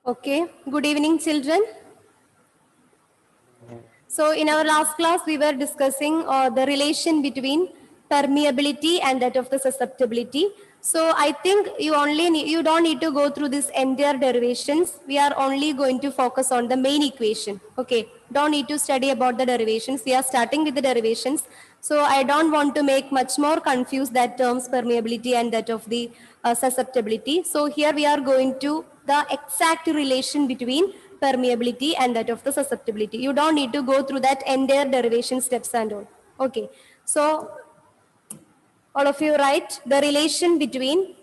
Okay, good evening, children. So, in our last class, we were discussing the relation between permeability and that of the susceptibility. So, I think you don't need to go through this entire derivations. We are only going to focus on the main equation. Okay, don't need to study about the derivations. We are starting with the derivations. So, I don't want to make much more confused that terms permeability and that of the susceptibility. So, here we are going to the exact relation between permeability and that of the susceptibility. You don't need to go through that entire derivation steps and all. Okay. So, all of you write the relation between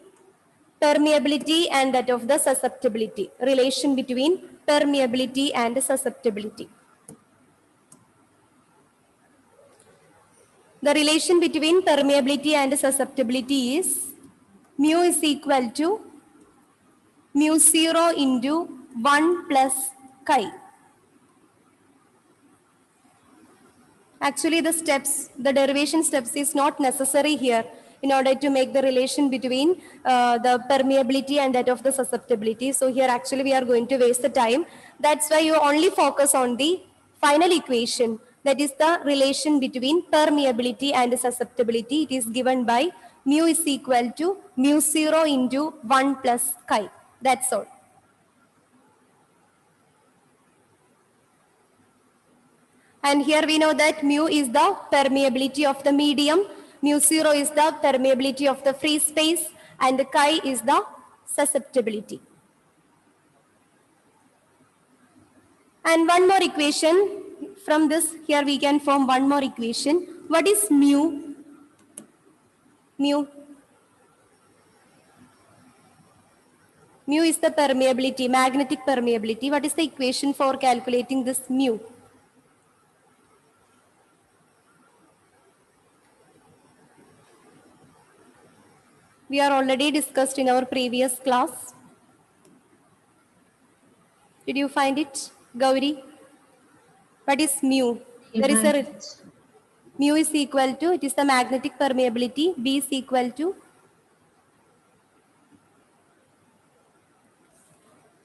permeability and that of the susceptibility. Relation between permeability and susceptibility. The relation between permeability and susceptibility is mu is equal to mu 0 into 1 plus chi. Actually, the derivation steps is not necessary here in order to make the relation between the permeability and that of the susceptibility. So here actually we are going to waste the time. That's why you only focus on the final equation. That is the relation between permeability and susceptibility. It is given by mu is equal to mu 0 into 1 plus chi. That's all. And here we know that mu is the permeability of the medium, mu 0 is the permeability of the free space, and the chi is the susceptibility. And one more equation. From this, here we can form one more equation. What is mu? Mu. Mu is the permeability, magnetic permeability. What is the equation for calculating this mu? We are already discussed in our previous class. Did you find it, Gauri? What is mu? There is a mu is equal to, it is the magnetic permeability. B is equal to,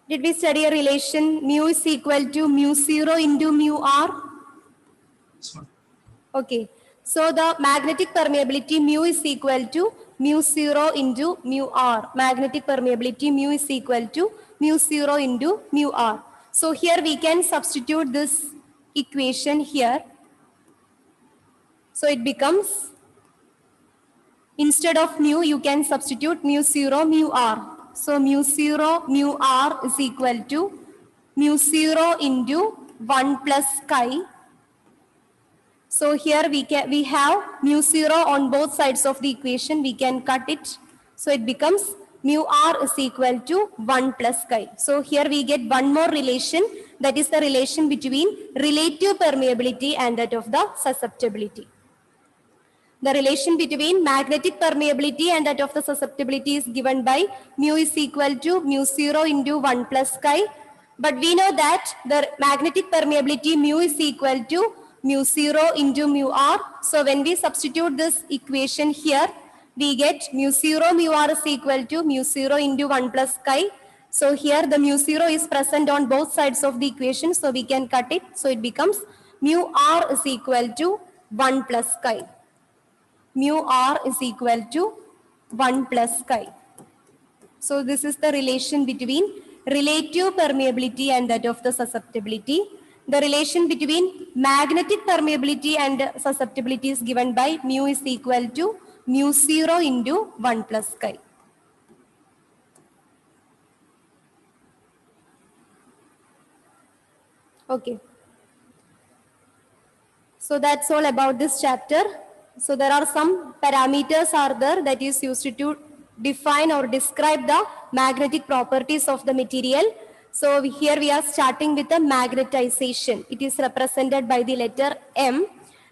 did we study a relation? Mu is equal to mu 0 into mu r. Okay. So the magnetic permeability mu is equal to mu 0 into mu r. Magnetic permeability mu is equal to mu 0 into mu r. So here we can substitute this equation here. So it becomes, instead of mu, you can substitute mu 0 mu r. So mu 0 mu r is equal to mu 0 into 1 plus chi. So here we have mu 0 on both sides of the equation. We can cut it. So it becomes mu r is equal to 1 plus chi. So here we get one more relation. That is the relation between relative permeability and that of the susceptibility. The relation between magnetic permeability and that of the susceptibility is given by mu is equal to mu 0 into 1 plus chi. But we know that the magnetic permeability mu is equal to mu 0 into mu r. So when we substitute this equation here, we get mu 0 mu r is equal to mu 0 into 1 plus chi. So here the mu 0 is present on both sides of the equation. So we can cut it. So it becomes mu r is equal to 1 plus chi. Mu r is equal to 1 plus chi. So this is the relation between relative permeability and that of the susceptibility. The relation between magnetic permeability and susceptibility is given by mu is equal to mu 0 into 1 plus chi. Okay. So that's all about this chapter. So there are some parameters are there that is used to define or describe the magnetic properties of the material. So here we are starting with the magnetization. It is represented by the letter M.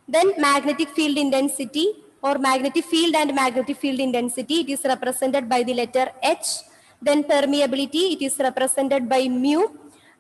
Then magnetic field intensity or magnetic field and magnetic field intensity. It is represented by the letter H. Then permeability. It is represented by mu.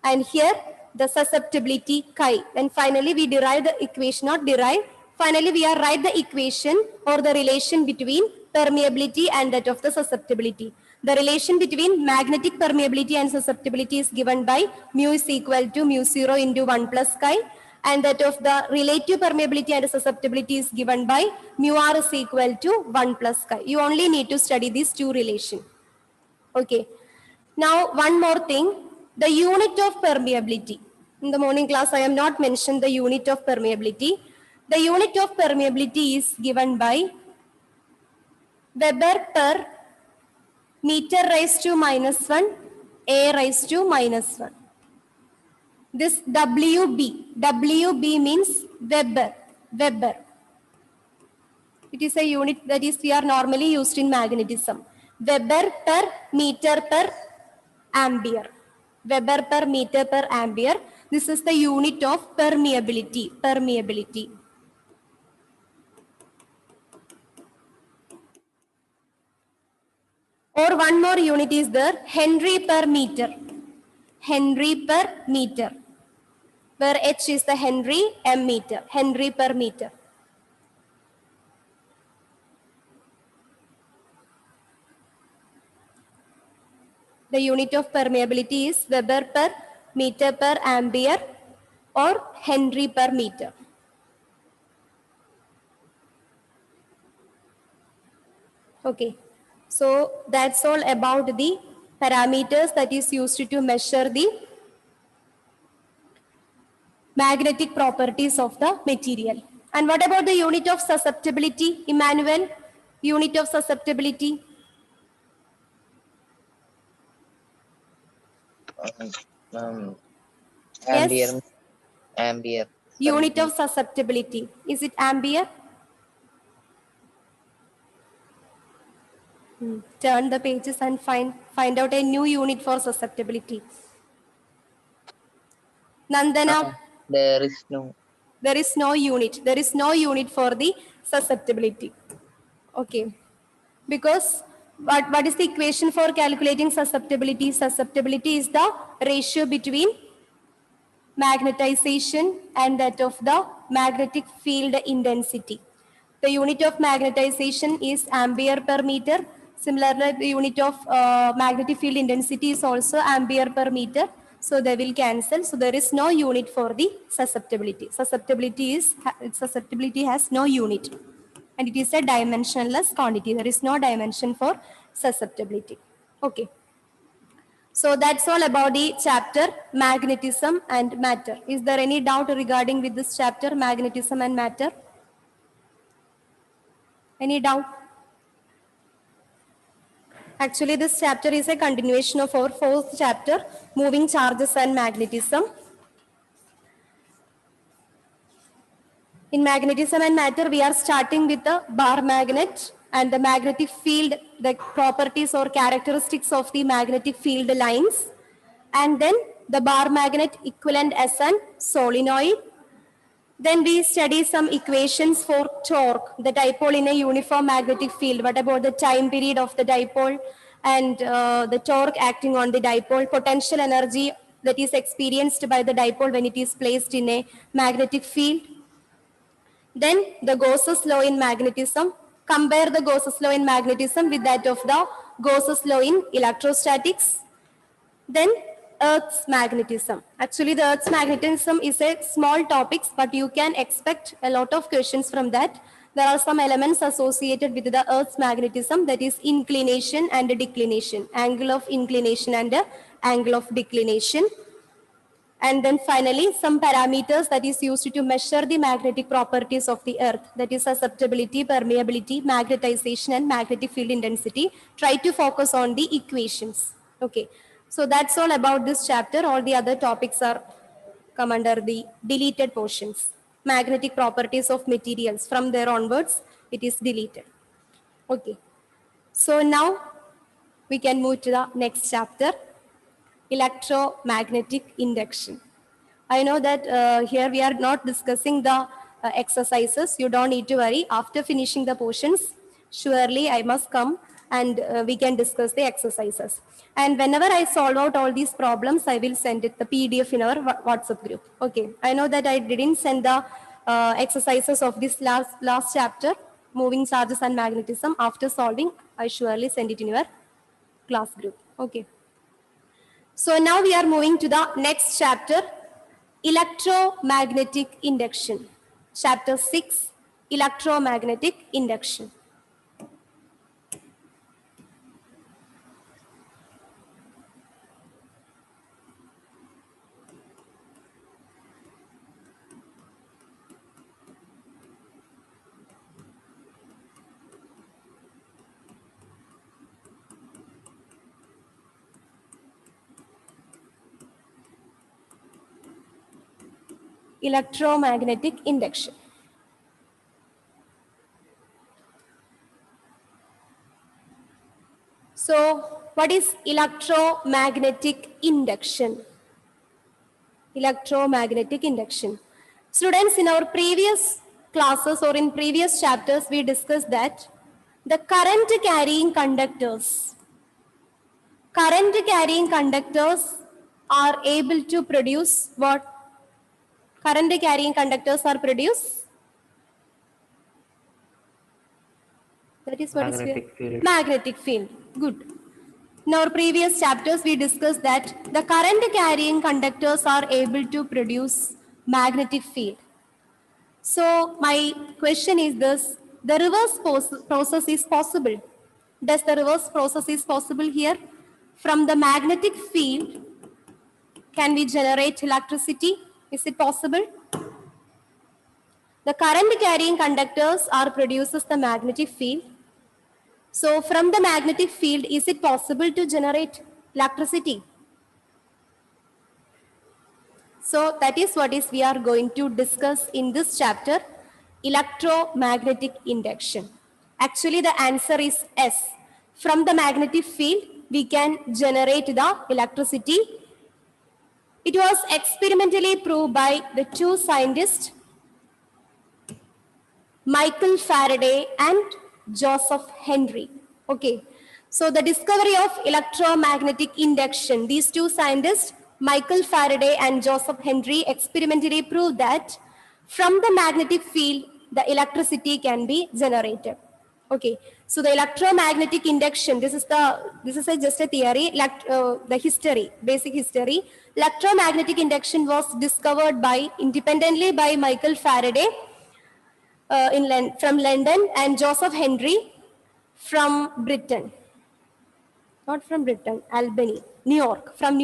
And here the susceptibility chi. And finally we derive the equation, not derive. Finally, we are write the equation or the relation between permeability and that of the susceptibility. The relation between magnetic permeability and susceptibility is given by mu is equal to mu 0 into 1 plus chi, and that of the relative permeability and susceptibility is given by mu r is equal to 1 plus chi. You only need to study these two relations. Okay. Now, one more thing, the unit of permeability. In the morning class, I have not mentioned the unit of permeability. The unit of permeability is given by Weber per meter raised to minus 1, A raised to minus 1. This WB means Weber. It is a unit that is we are normally used in magnetism. Weber per meter per ampere. Weber per meter per ampere. This is the unit of permeability. Or one more unit is there, Henry per meter. Henry per meter. Where H is the Henry, M meter. Henry per meter. The unit of permeability is Weber per meter per ampere or Henry per meter. Okay, so that's all about the parameters that is used to measure the magnetic properties of the material. And what about the unit of susceptibility, Emmanuel? Unit of susceptibility? Ampere. Yes? Ampere. Unit of susceptibility. Is it ampere? Turn the pages and find out a new unit for susceptibility. Nandana? There is no. There is no unit. There is no unit for the susceptibility. Okay. Because what is the equation for calculating susceptibility? Susceptibility is the ratio between magnetization and that of the magnetic field intensity. The unit of magnetization is ampere per meter. Similarly, the unit of magnetic field intensity is also ampere per meter. So they will cancel. So there is no unit for the susceptibility. Susceptibility has no unit. And it is a dimensionless quantity. There is no dimension for susceptibility. Okay. So that's all about the chapter magnetism and matter. Is there any doubt regarding with this chapter magnetism and matter? Any doubt? Actually, this chapter is a continuation of our fourth chapter, moving charges and magnetism. In magnetism and matter, we are starting with the bar magnet and the magnetic field, the properties or characteristics of the magnetic field lines. And then the bar magnet equivalent as an solenoid. Then we study some equations for torque, the dipole in a uniform magnetic field. What about the time period of the dipole and the torque acting on the dipole, potential energy that is experienced by the dipole when it is placed in a magnetic field. Then the Gauss's law in magnetism. Compare the Gauss's law in magnetism with that of the Gauss's law in electrostatics. Then Earth's magnetism. Actually, the Earth's magnetism is a small topic, but you can expect a lot of questions from that. There are some elements associated with the Earth's magnetism, that is inclination and declination, angle of inclination and angle of declination. And then finally, some parameters that is used to measure the magnetic properties of the Earth, that is susceptibility, permeability, magnetization, and magnetic field intensity. Try to focus on the equations. Okay. So that's all about this chapter. All the other topics are come under the deleted portions. Magnetic properties of materials. From there onwards, it is deleted. Okay. So now we can move to the next chapter, electromagnetic induction. I know that here we are not discussing the exercises. You don't need to worry. After finishing the portions, surely I must come and we can discuss the exercises. And whenever I solve out all these problems, I will send it the PDF in our WhatsApp group. Okay. I know that I didn't send the exercises of this last chapter, moving charges and magnetism. After solving, I surely send it in your class group. Okay. So now we are moving to the next chapter, electromagnetic induction. Chapter 6, electromagnetic induction. Electromagnetic induction. So, what is electromagnetic induction? Electromagnetic induction. Students, in our previous classes or in previous chapters, we discussed that the current carrying conductors are able to produce what? Current carrying conductors are produced. That is what Magnetic field. Magnetic field. Good. In our previous chapters, we discussed that the current carrying conductors are able to produce magnetic field. So my question is this: the reverse process is possible. Does the reverse process is possible here? From the magnetic field, can we generate electricity? Is it possible? The current carrying conductors are produces the magnetic field. So from the magnetic field, is it possible to generate electricity? So that is what we are going to discuss in this chapter, electromagnetic induction. Actually, the answer is yes. From the magnetic field, we can generate the electricity. It was experimentally proved by the two scientists, Michael Faraday and Joseph Henry. Okay, so the discovery of electromagnetic induction, these two scientists, Michael Faraday and Joseph Henry, experimentally proved that from the magnetic field, the electricity can be generated. Okay, so the electromagnetic induction, this is just a theory, the history, basic history. Electromagnetic induction was discovered independently by Michael Faraday from London and Joseph Henry from Britain. Not from Britain, Albany, New York, from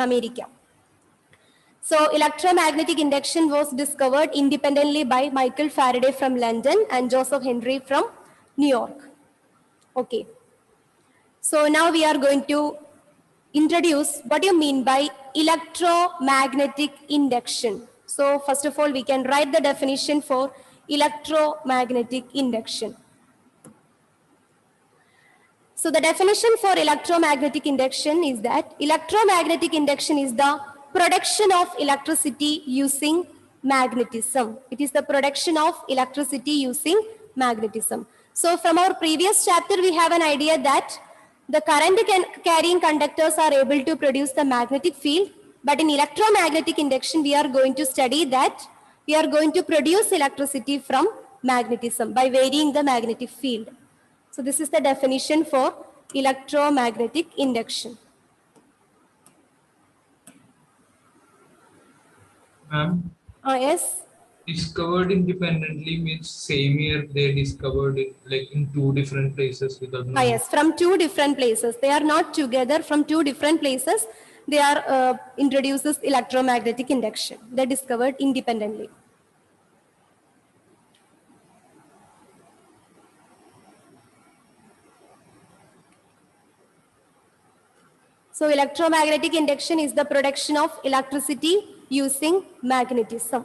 America. So electromagnetic induction was discovered independently by Michael Faraday from London and Joseph Henry from New York. Okay. So now we are going to introduce what you mean by electromagnetic induction. So first of all, we can write the definition for electromagnetic induction. So the definition for electromagnetic induction is that electromagnetic induction is the production of electricity using magnetism. It is the production of electricity using magnetism. So from our previous chapter, we have an idea that the current carrying conductors are able to produce the magnetic field. But in electromagnetic induction, we are going to study that we are going to produce electricity from magnetism by varying the magnetic field. So this is the definition for electromagnetic induction. Ma'am, Yes. discovered independently means same year they discovered it, like in two different places without knowing. Yes, from two different places. They are not together, from two different places. They are introduces electromagnetic induction. They discovered independently. So electromagnetic induction is the production of electricity using magnetism.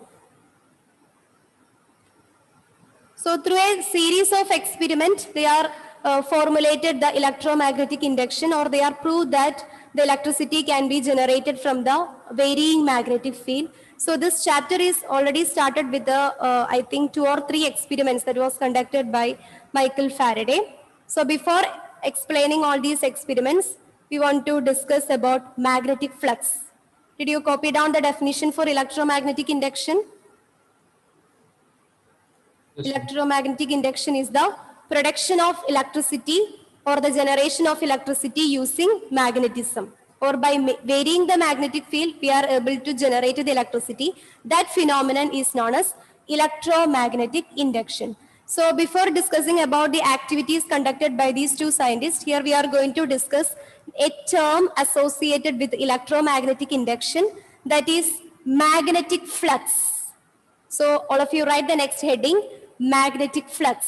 So through a series of experiments, they are formulated the electromagnetic induction, or they are proved that the electricity can be generated from the varying magnetic field. So this chapter is already started with the, I think 2 or 3 experiments that was conducted by Michael Faraday. So before explaining all these experiments, we want to discuss about magnetic flux. Did you copy down the definition for electromagnetic induction? Yes, ma'am. Electromagnetic induction is the production of electricity or the generation of electricity using magnetism, or by varying the magnetic field, we are able to generate the electricity. That phenomenon is known as electromagnetic induction. So before discussing about the activities conducted by these two scientists, here we are going to discuss a term associated with electromagnetic induction, that is magnetic flux. So all of you write the next heading, magnetic flux.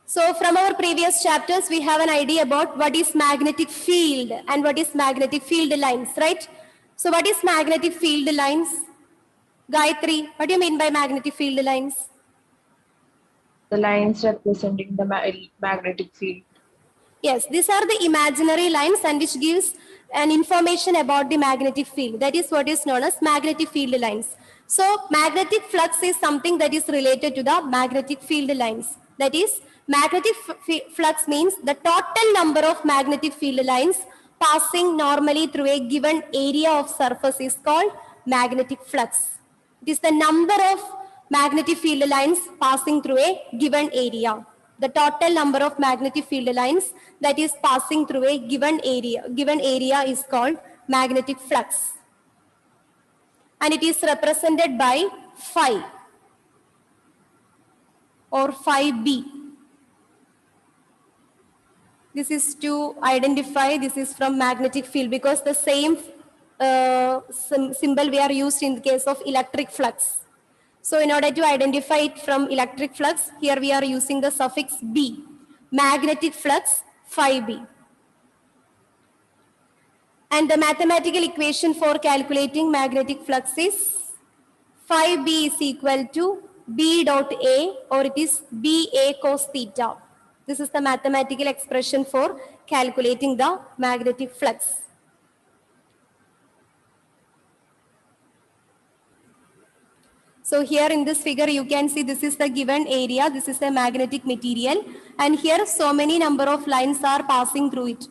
So from our previous chapters, we have an idea about what is magnetic field and what is magnetic field lines, right? So what is magnetic field lines? Gayatri, what do you mean by magnetic field lines? The lines representing the magnetic field. Yes, these are the imaginary lines and which gives an information about the magnetic field. That is what is known as magnetic field lines. So magnetic flux is something that is related to the magnetic field lines. That is, magnetic flux means the total number of magnetic field lines passing normally through a given area of surface is called magnetic flux. It is the number of magnetic field lines passing through a given area. The total number of magnetic field lines that is passing through a given area is called magnetic flux. And it is represented by phi or phi b. This is to identify this is from magnetic field, because the same symbol we are used in the case of electric flux. So in order to identify it from electric flux, here we are using the suffix b, magnetic flux phi b. And the mathematical equation for calculating magnetic flux is phi b is equal to b dot a, or it is ba cos theta. This is the mathematical expression for calculating the magnetic flux. So here in this figure, you can see this is the given area, this is the magnetic material, and here so many number of lines are passing through it.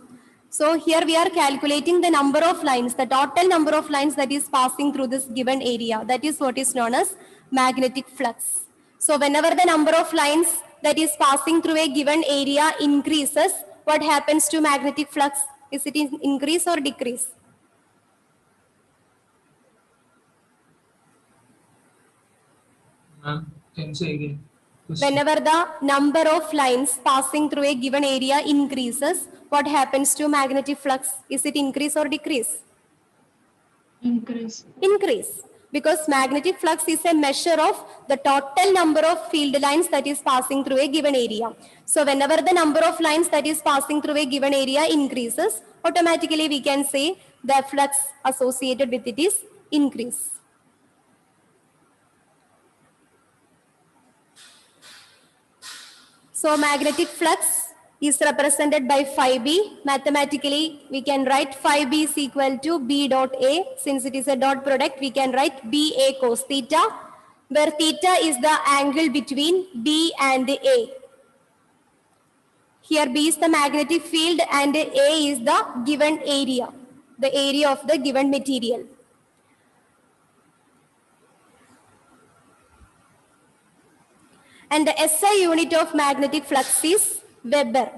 So here we are calculating the number of lines, the total number of lines that is passing through this given area. That is what is known as magnetic flux. So whenever the number of lines that is passing through a given area increases, what happens to magnetic flux? Is it increase or decrease? Ma'am, can you say again? Whenever the number of lines passing through a given area increases, what happens to magnetic flux? Is it increase or decrease? Increase. Increase. Because magnetic flux is a measure of the total number of field lines that is passing through a given area. So whenever the number of lines that is passing through a given area increases, automatically we can say the flux associated with it is increase. So magnetic flux is represented by phi b. Mathematically, we can write phi b is equal to b dot a. Since it is a dot product, we can write ba cos theta, where theta is the angle between b and a. Here b is the magnetic field and a is the given area, the area of the given material. And the SI unit of magnetic flux is Weber.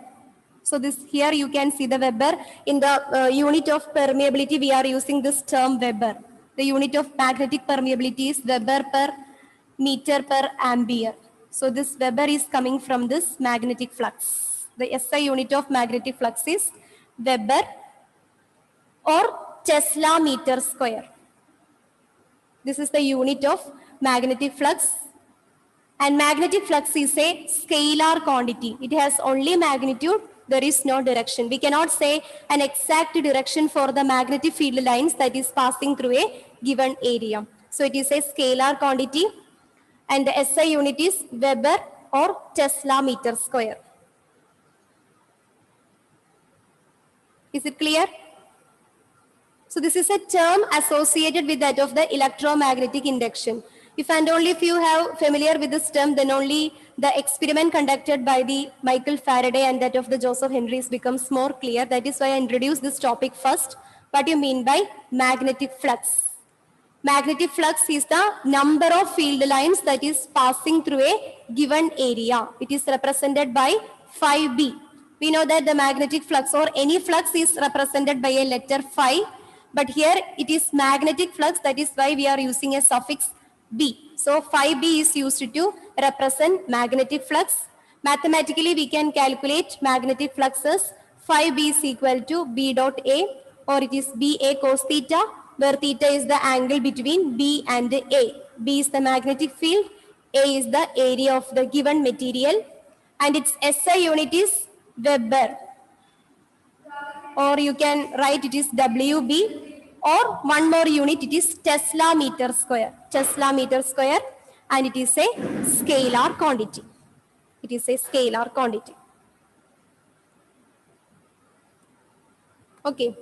So this here you can see the Weber. In the unit of permeability, we are using this term Weber. The unit of magnetic permeability is Weber per meter per ampere. So this Weber is coming from this magnetic flux. The SI unit of magnetic flux is Weber or Tesla meter square. This is the unit of magnetic flux. And magnetic flux is a scalar quantity. It has only magnitude, there is no direction. We cannot say an exact direction for the magnetic field lines that is passing through a given area. So it is a scalar quantity, and the SI unit is Weber or Tesla meter square. Is it clear? So this is a term associated with that of the electromagnetic induction. If and only if you have familiar with this term, then only the experiment conducted by the Michael Faraday and that of the Joseph Henrys becomes more clear. That is why I introduced this topic first. What do you mean by magnetic flux? Magnetic flux is the number of field lines that is passing through a given area. It is represented by phi b. We know that the magnetic flux or any flux is represented by a letter phi, but here it is magnetic flux, that is why we are using a suffix b. So phi b is used to represent magnetic flux. Mathematically, we can calculate magnetic flux as phi b is equal to b dot a, or it is b a cos theta, where theta is the angle between b and a. B is the magnetic field, a is the area of the given material, and its SI unit is Weber, or you can write it is WB, or one more unit, it is Tesla meter square. Tesla meter square, and it is a scalar quantity. It is a scalar quantity. Okay.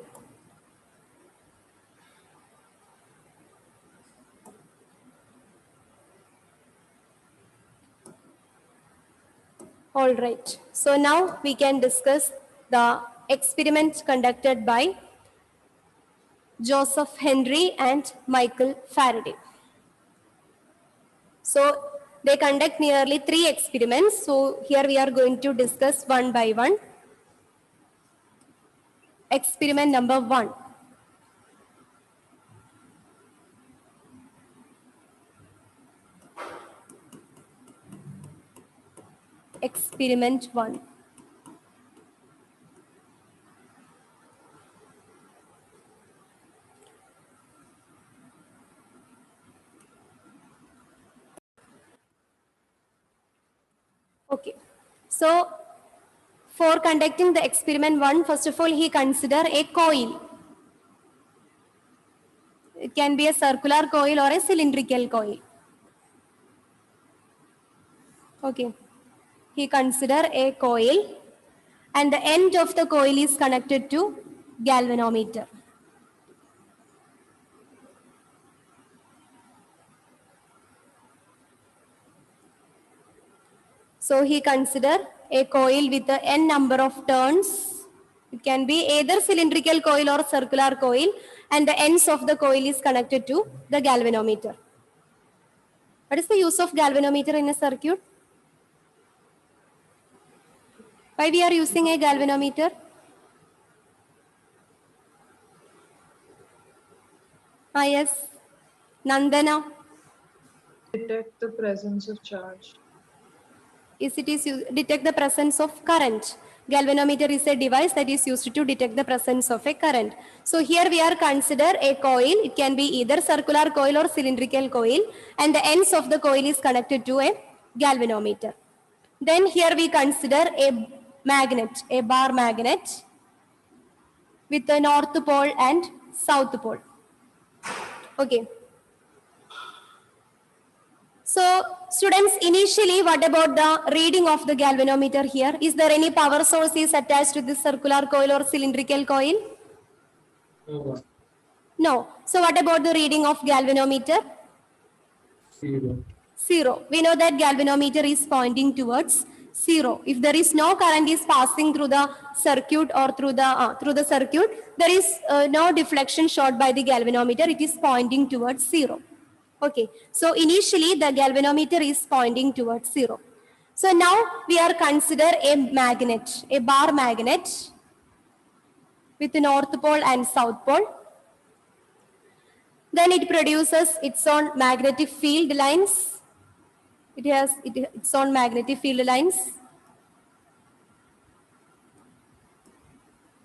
All right. So now we can discuss the experiment conducted by Joseph Henry and Michael Faraday. So they conduct nearly 3 experiments. So here we are going to discuss one by one. Experiment number 1. Experiment 1. Okay. So for conducting the experiment 1, first of all, he consider a coil. It can be a circular coil or a cylindrical coil. Okay. He consider a coil, and the end of the coil is connected to galvanometer. So he consider a coil with a n number of turns. It can be either cylindrical coil or circular coil, and the ends of the coil is connected to the galvanometer. What is the use of galvanometer in a circuit? Why we are using a galvanometer? Yes, Nandana. Detect the presence of charge. Is it is detect the presence of current. Galvanometer is a device that is used to detect the presence of a current. So here we are consider a coil. It can be either circular coil or cylindrical coil, and the ends of the coil is connected to a galvanometer. Then here we consider a magnet, a bar magnet with a north pole and south pole. Okay. So students, initially what about the reading of the galvanometer here? Is there any power source is attached to this circular coil or cylindrical coil? No. So what about the reading of galvanometer? 0. 0. We know that galvanometer is pointing towards 0. If there is no current is passing through the circuit or through the circuit, there is no deflection shot by the galvanometer. It is pointing towards 0. Okay. So initially the galvanometer is pointing towards 0. So now we are consider a magnet, a bar magnet with the north pole and south pole. Then it produces its own magnetic field lines. It has its own magnetic field lines.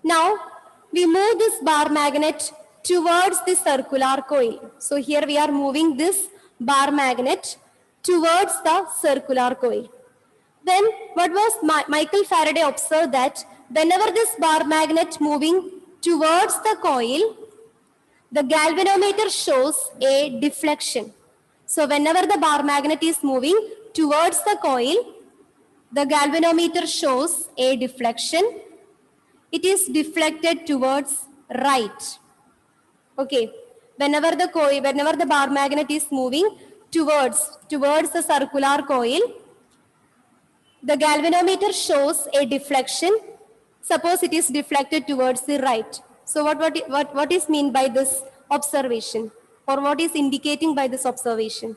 Now we move this bar magnet towards the circular coil. So here we are moving this bar magnet towards the circular coil. Then what was Michael Faraday observed that whenever this bar magnet moving towards the coil, the galvanometer shows a deflection. So whenever the bar magnet is moving towards the coil, the galvanometer shows a deflection. It is deflected towards right. Okay. Whenever the bar magnet is moving towards the circular coil, the galvanometer shows a deflection. Suppose it is deflected towards the right. So what is mean by this observation? or what is indicating by this observation?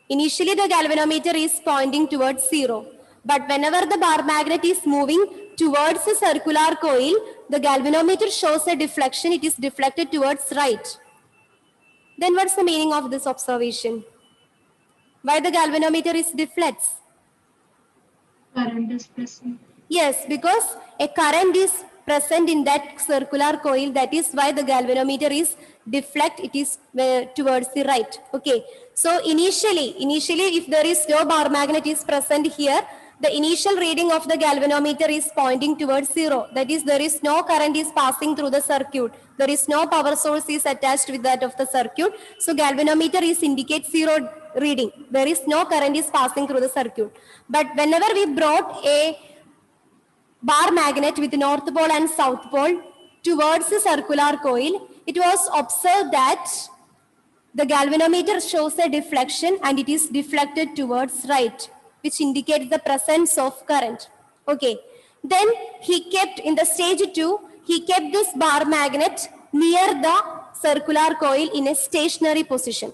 Initially, the galvanometer is pointing towards 0. But whenever the bar magnet is moving towards the circular coil, the galvanometer shows a deflection. It is deflected towards right. Then what's the meaning of this observation? Why the galvanometer is deflects? Current is present. Yes, because a current is present in that circular coil. That is why the galvanometer is deflect. It is towards the right. Okay. So initially, if there is no bar magnet is present here, the initial reading of the galvanometer is pointing towards 0. That is, there is no current is passing through the circuit. There is no power source is attached with that of the circuit. So galvanometer is indicates 0 reading. There is no current is passing through the circuit. But whenever we brought a bar magnet with north pole and south pole towards the circular coil, it was observed that the galvanometer shows a deflection and it is deflected towards right, which indicates the presence of current. Okay. Then he kept, in the stage 2, he kept this bar magnet near the circular coil in a stationary position.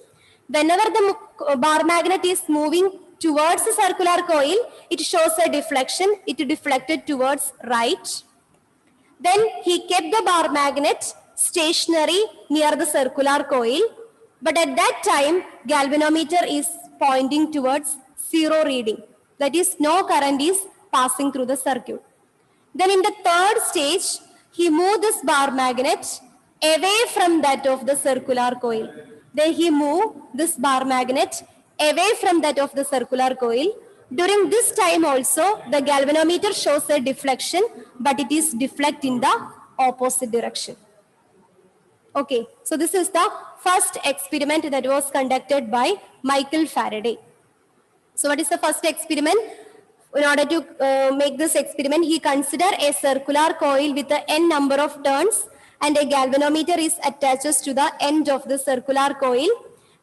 Whenever the bar magnet is moving towards the circular coil, it shows a deflection. It deflected towards right. Then he kept the bar magnet stationary near the circular coil. But at that time, galvanometer is pointing towards 0 reading. That is, no current is passing through the circuit. Then in the third stage, he moved this bar magnet away from that of the circular coil. Then he moved this bar magnet away from that of the circular coil. During this time also, the galvanometer shows a deflection, but it is deflect in the opposite direction. Okay, so this is the first experiment that was conducted by Michael Faraday. So what is the first experiment? In order to make this experiment, he considered a circular coil with a n number of turns and a galvanometer is attached to the end of the circular coil.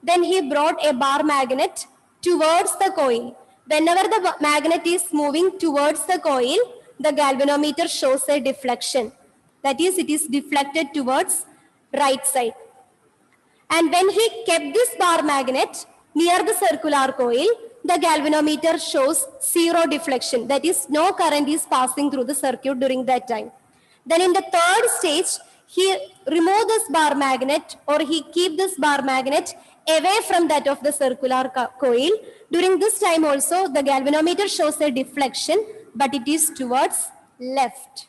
Then he brought a bar magnet towards the coil. Whenever the magnet is moving towards the coil, the galvanometer shows a deflection. That is, it is deflected towards right side. And when he kept this bar magnet near the circular coil, the galvanometer shows 0 deflection. That is, no current is passing through the circuit during that time. Then in the third stage, he removed this bar magnet, or he keep this bar magnet away from that of the circular coil. During this time also, the galvanometer shows a deflection, but it is towards left.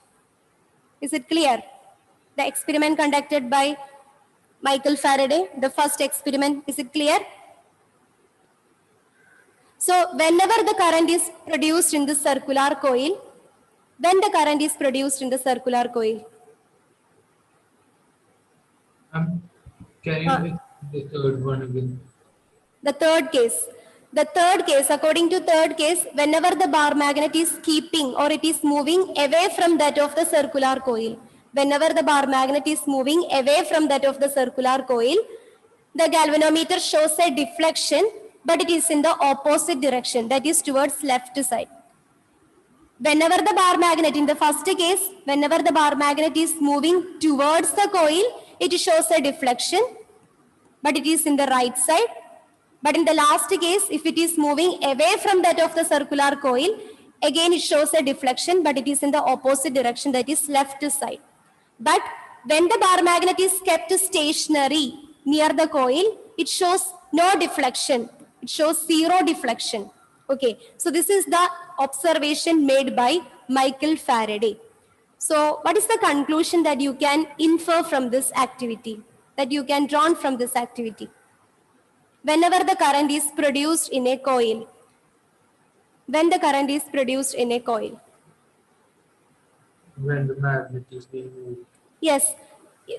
Is it clear? The experiment conducted by Michael Faraday, the first experiment, is it clear? So whenever the current is produced in the circular coil, then the current is produced in the circular coil. Can you make the third one again? The third case, according to third case, whenever the bar magnet is keeping or it is moving away from that of the circular coil, whenever the bar magnet is moving away from that of the circular coil, the galvanometer shows a deflection, but it is in the opposite direction, that is towards left side. Whenever the bar magnet, in the first case, whenever the bar magnet is moving towards the coil, it shows a deflection, but it is in the right side. But in the last case, if it is moving away from that of the circular coil, again it shows a deflection, but it is in the opposite direction, that is left side. But when the bar magnet is kept stationary near the coil, it shows no deflection. It shows 0 deflection. Okay, so this is the observation made by Michael Faraday. So what is the conclusion that you can infer from this activity, that you can draw from this activity? Whenever the current is produced in a coil, when the current is produced in a coil? When the magnet is being moved. Yes,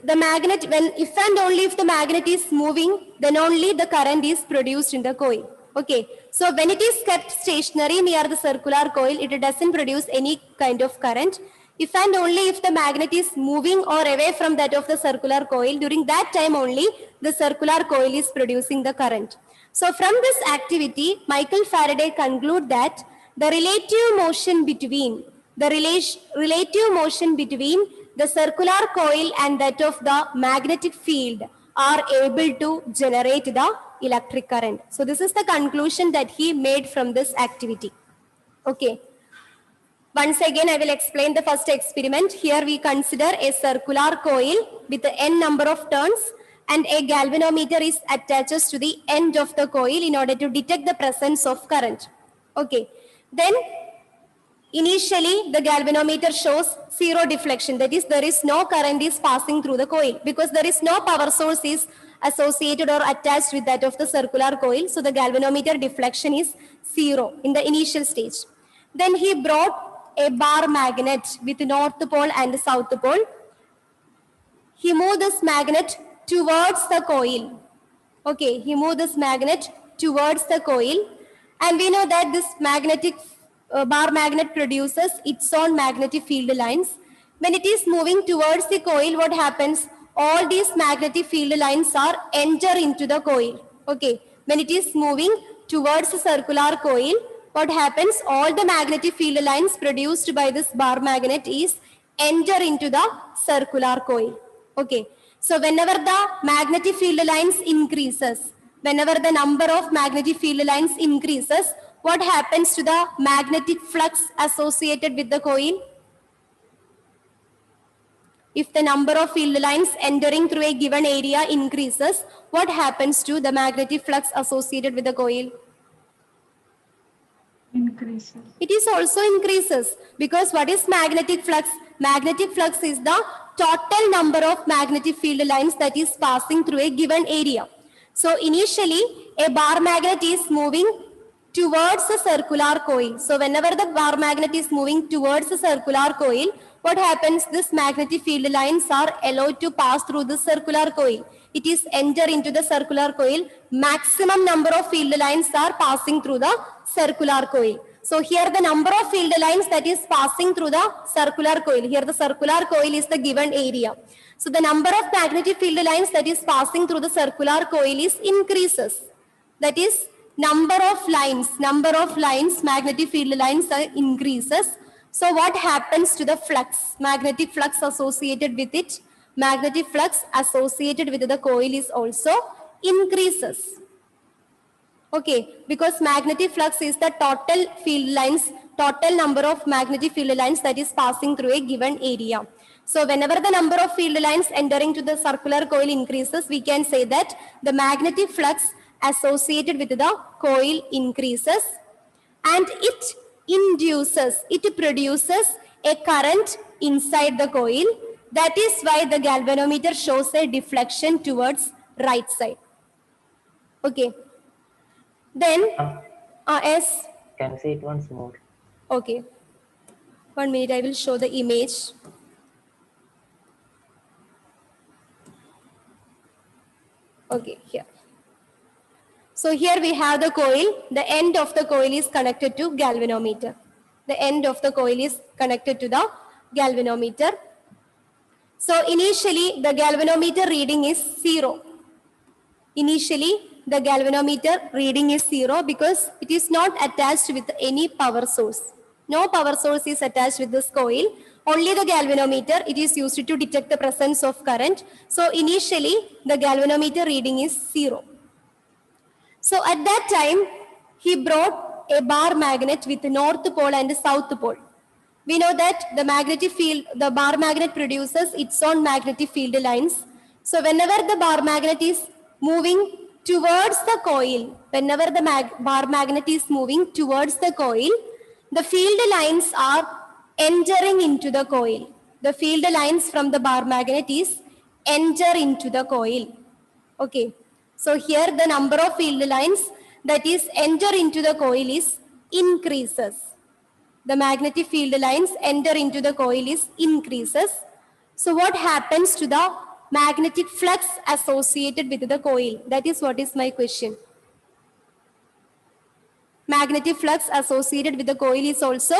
the magnet, when if and only if the magnet is moving, then only the current is produced in the coil. Okay, so when it is kept stationary near the circular coil, it doesn't produce any kind of current. If and only if the magnet is moving or away from that of the circular coil, during that time only the circular coil is producing the current. So from this activity, Michael Faraday concluded that the relative motion between the circular coil and that of the magnetic field are able to generate the electric current. So this is the conclusion that he made from this activity. Okay. Once again, I will explain the first experiment. Here we consider a circular coil with n number of turns, and a galvanometer is attached to the end of the coil in order to detect the presence of current. Okay. Then initially the galvanometer shows zero deflection. That is, there is no current is passing through the coil because there is no power source is associated or attached with that of the circular coil. So the galvanometer deflection is zero in the initial stage. Then he brought a bar magnet with north pole and south pole. He moved this magnet towards the coil. Okay, he moved this magnet towards the coil, and we know that this magnetic bar magnet produces its own magnetic field lines. When it is moving towards the coil, what happens? All these magnetic field lines are enter into the coil. Okay, when it is moving towards the circular coil, what happens? All the magnetic field lines produced by this bar magnet is enter into the circular coil. Okay, so whenever the magnetic field lines increases, whenever the number of magnetic field lines increases, what happens to the magnetic flux associated with the coil? If the number of field lines entering through a given area increases, what happens to the magnetic flux associated with the coil? Increases. It is also increases, because what is magnetic flux? Magnetic flux is the total number of magnetic field lines that is passing through a given area. So initially a bar magnet is moving towards the circular coil. So whenever the bar magnet is moving towards the circular coil, what happens? This magnetic field lines are allowed to pass through the circular coil. It is enter into the circular coil. Maximum number of field lines are passing through the circular coil. So here the number of field lines that is passing through the circular coil. Here the circular coil is the given area. So the number of magnetic field lines that is passing through the circular coil is increases. That is, number of lines, magnetic field lines are increases. So what happens to the flux? Magnetic flux associated with it, magnetic flux associated with the coil is also increases. Okay, because magnetic flux is the total field lines, total number of magnetic field lines that is passing through a given area. So whenever the number of field lines entering to the circular coil increases, we can say that the magnetic flux associated with the coil increases, and it produces a current inside the coil. That is why the galvanometer shows a deflection towards right side. Okay. Then, yes. Can you say it once more? Okay. 1 minute, I will show the image. Okay, here. So here we have the coil. The end of the coil is connected to galvanometer. The end of the coil is connected to the galvanometer. So initially the galvanometer reading is 0. Initially the galvanometer reading is 0 because it is not attached with any power source. No power source is attached with this coil. Only the galvanometer, it is used to detect the presence of current. So initially the galvanometer reading is 0. So at that time, he brought a bar magnet with north pole and south pole. We know that the magnetic field, the bar magnet produces its own magnetic field lines. So whenever the bar magnet is moving towards the coil, whenever the bar magnet is moving towards the coil, the field lines are entering into the coil. The field lines from the bar magnet is enter into the coil. Okay. So here the number of field lines that is enter into the coil is increases. The magnetic field lines enter into the coil is increases. So what happens to the magnetic flux associated with the coil? That is what is my question. Magnetic flux associated with the coil is also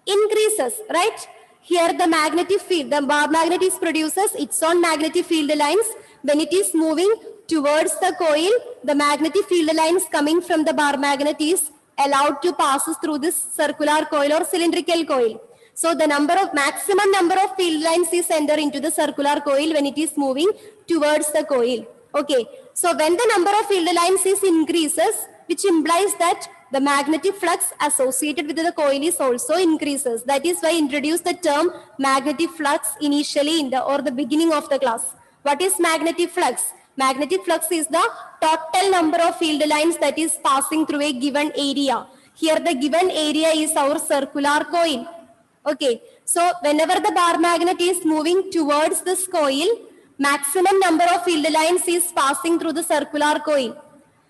increases, right? Here the magnetic field, the bar magnet is produces its own magnetic field lines. When it is moving towards the coil, the magnetic field lines coming from the bar magnet is allowed to pass through this circular coil or cylindrical coil. So the maximum number of field lines is entered into the circular coil when it is moving towards the coil. Okay. So when the number of field lines is increases, which implies that the magnetic flux associated with the coil is also increases. That is why I introduced the term magnetic flux initially in the beginning of the class. What is magnetic flux? Magnetic flux is the total number of field lines that is passing through a given area. Here the given area is our circular coil. Okay, so whenever the bar magnet is moving towards this coil, maximum number of field lines is passing through the circular coil.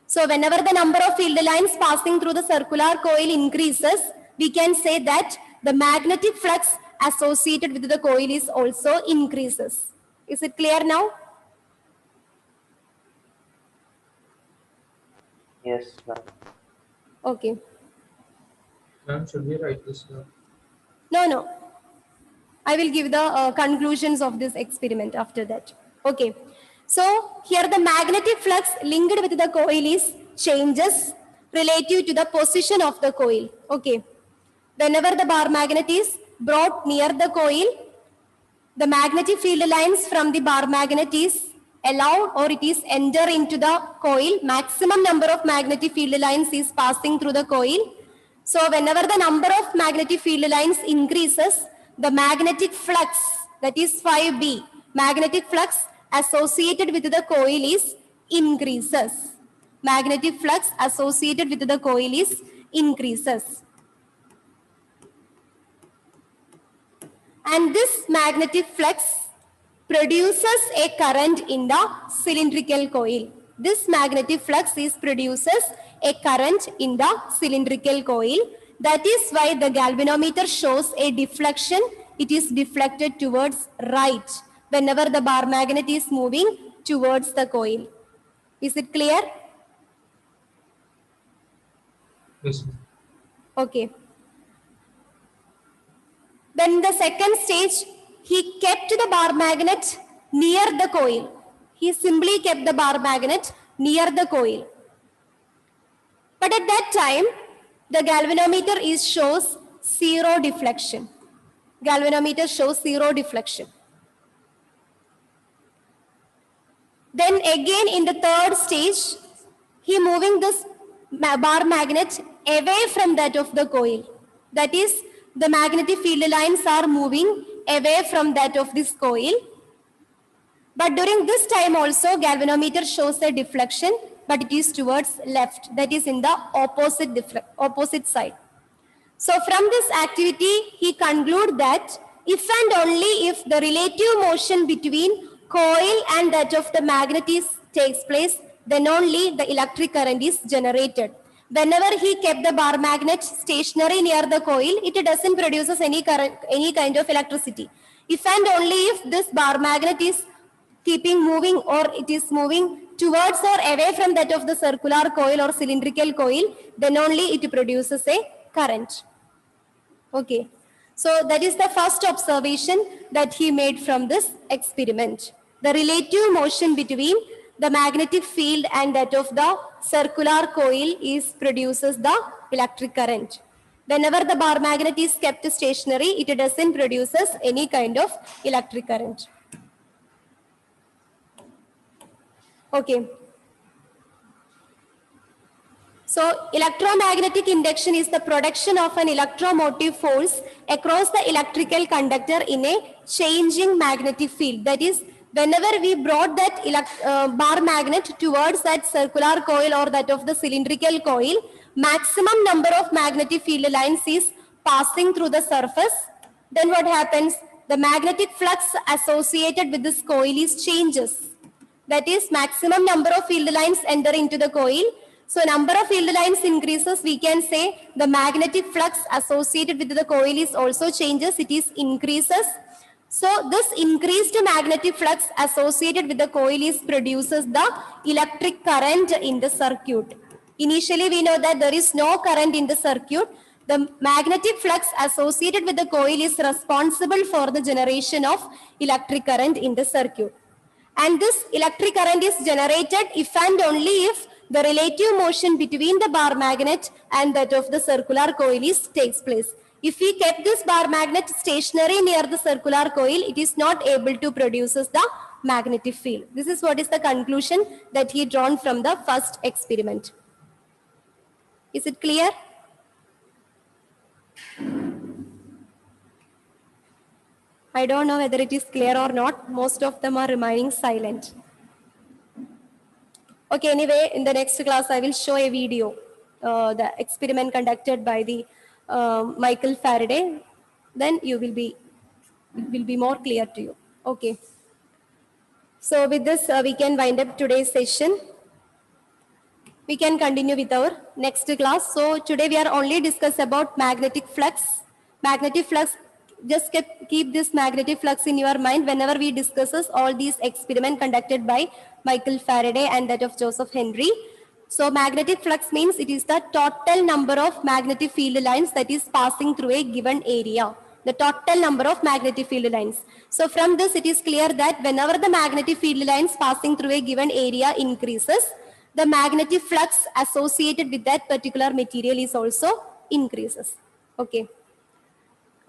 So whenever the number of field lines passing through the circular coil increases, we can say that the magnetic flux associated with the coil is also increases. Is it clear now? Yes, ma'am. Okay. Ma'am, should we write this down? No. I will give the conclusions of this experiment after that. Okay. So here the magnetic flux linked with the coil is changes relative to the position of the coil. Okay. Whenever the bar magnet is brought near the coil, the magnetic field lines from the bar magnet is allowed or it is enter into the coil. Maximum number of magnetic field lines is passing through the coil. So whenever the number of magnetic field lines increases, the magnetic flux, that is 5B, magnetic flux associated with the coil is increases. Magnetic flux associated with the coil is increases. And this magnetic flux produces a current in the cylindrical coil. This magnetic flux produces a current in the cylindrical coil. That is why the galvanometer shows a deflection. It is deflected towards right whenever the bar magnet is moving towards the coil. Is it clear? Yes, ma'am. Okay. Then the second stage, he kept the bar magnet near the coil. He simply kept the bar magnet near the coil. But at that time, the galvanometer shows zero deflection. Galvanometer shows zero deflection. Then again in the third stage, he moving this bar magnet away from that of the coil. That is, the magnetic field lines are moving away from that of this coil. But during this time also, galvanometer shows a deflection, but it is towards left. That is in the opposite side. So from this activity, he conclude that if and only if the relative motion between coil and that of the magnet takes place, then only the electric current is generated. Whenever he kept the bar magnet stationary near the coil, it doesn't produce any current, any kind of electricity. If and only if this bar magnet is keeping moving or it is moving towards or away from that of the circular coil or cylindrical coil, then only it produces a current. Okay. So that is the first observation that he made from this experiment. The relative motion between the magnetic field and that of the circular coil produces the electric current. Whenever the bar magnet is kept stationary, it doesn't produces any kind of electric current. Okay. So electromagnetic induction is the production of an electromotive force across the electrical conductor in a changing magnetic field. That is, whenever we brought that bar magnet towards that circular coil or that of the cylindrical coil, maximum number of magnetic field lines is passing through the surface. Then what happens? The magnetic flux associated with this coil changes. That is, maximum number of field lines enter into the coil. So number of field lines increases, we can say the magnetic flux associated with the coil also changes, it increases. So this increased magnetic flux associated with the coil produces the electric current in the circuit. Initially we know that there is no current in the circuit. The magnetic flux associated with the coil is responsible for the generation of electric current in the circuit. And this electric current is generated if and only if the relative motion between the bar magnet and that of the circular coil takes place. If we kept this bar magnet stationary near the circular coil, it is not able to produce the magnetic field. This is what is the conclusion that he drawn from the first experiment. Is it clear? I don't know whether it is clear or not. Most of them are remaining silent. Okay, anyway, in the next class, I will show a video, the experiment conducted by the Michael Faraday. Then it will be more clear to you. Okay. So with this, we can wind up today's session. We can continue with our next class. So today we are only discuss about magnetic flux. Magnetic flux, just keep this magnetic flux in your mind whenever we discusses all these experiments conducted by Michael Faraday and that of Joseph Henry. So magnetic flux means it is the total number of magnetic field lines that is passing through a given area. The total number of magnetic field lines. So from this, it is clear that whenever the magnetic field lines passing through a given area increases, the magnetic flux associated with that particular material is also increases. Okay.